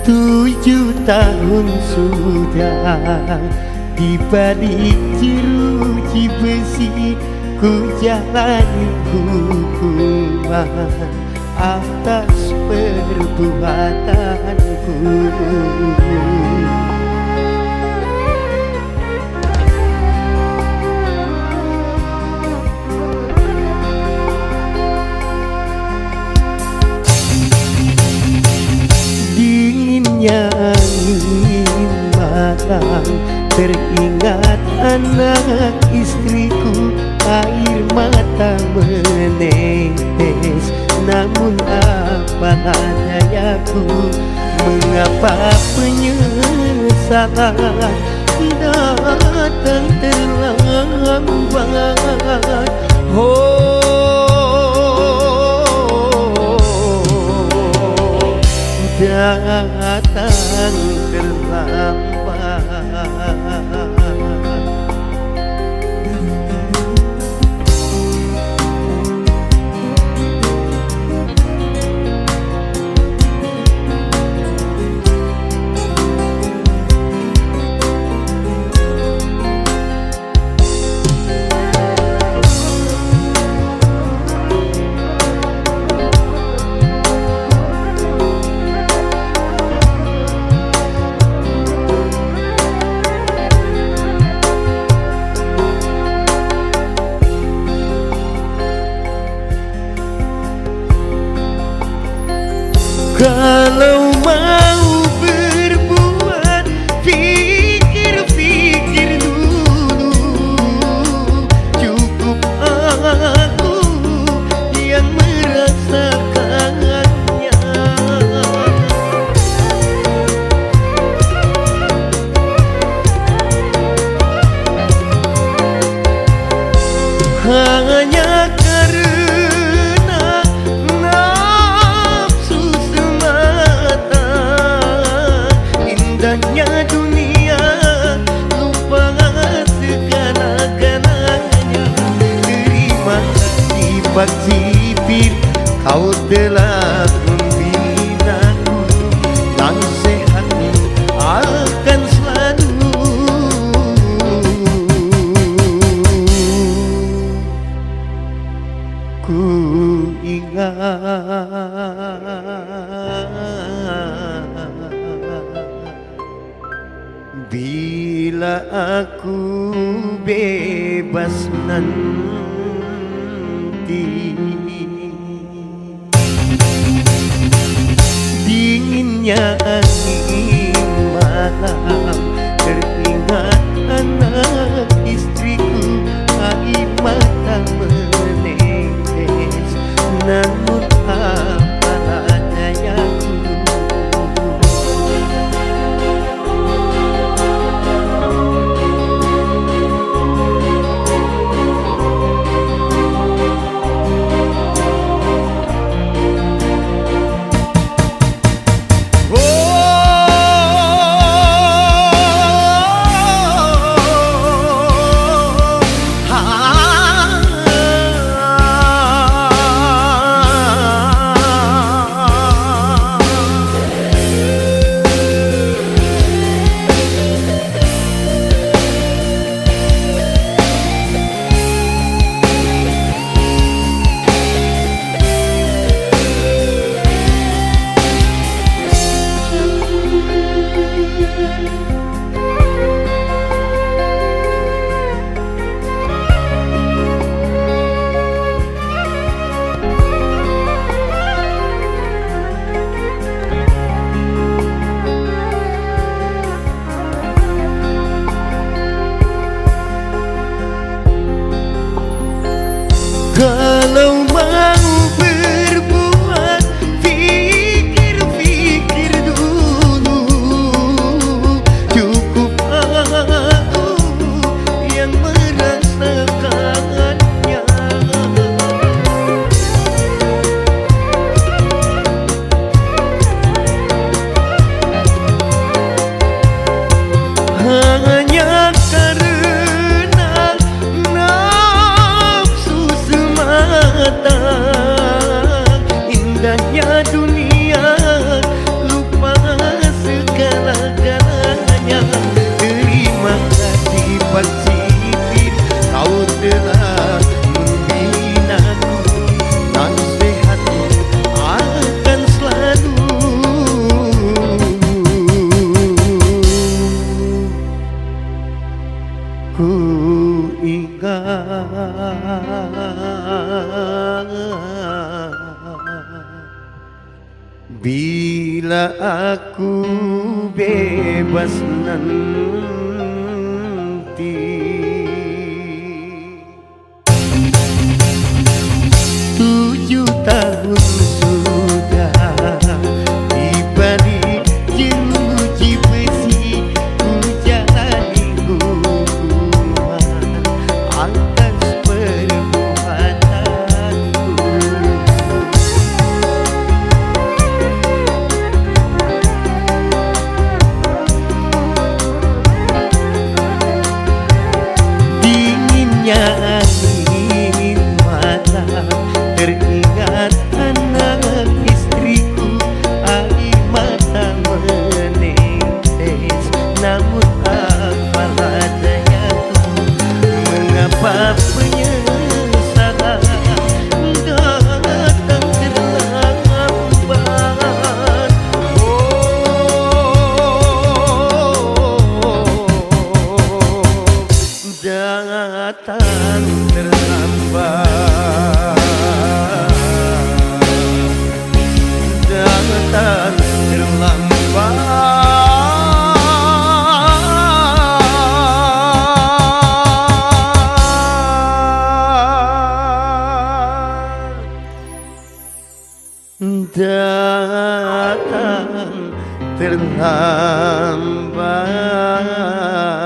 7 tahun sudah di balik jeruji besi ku jalani hukuman atas perbuatanku. Dinginnya angin malam, teringat anak istriku, air mata menetes. Namun apa dayaku, mengapa penyesalan datang terlambat. Datang terlambat. Kalau mau berbuat, pikir-pikir dulu. Cukup aku yang merasakannya. Hanya karena indahnya dunia, lupa segala-galanya. Terima kasih Pak Sipir, kau telah membinaku, dan sehatmu akan selalu ku ingat. Bila aku bebas nanti, dinginnya angin malam, teringat anak istriku, air mata menetes. Namun apa dayaku, Bila aku bebas nanti, 7 tahun sudah di balik jeruji besi, ku jalani hukuman atas perbuatanku. Dinginnya angin malam, teringat anak istriku, air mata menetes, namun apa dayaku, mengapa penyesalan datang terlambat. Datang terlambat, datang terlambat, datang terlambat.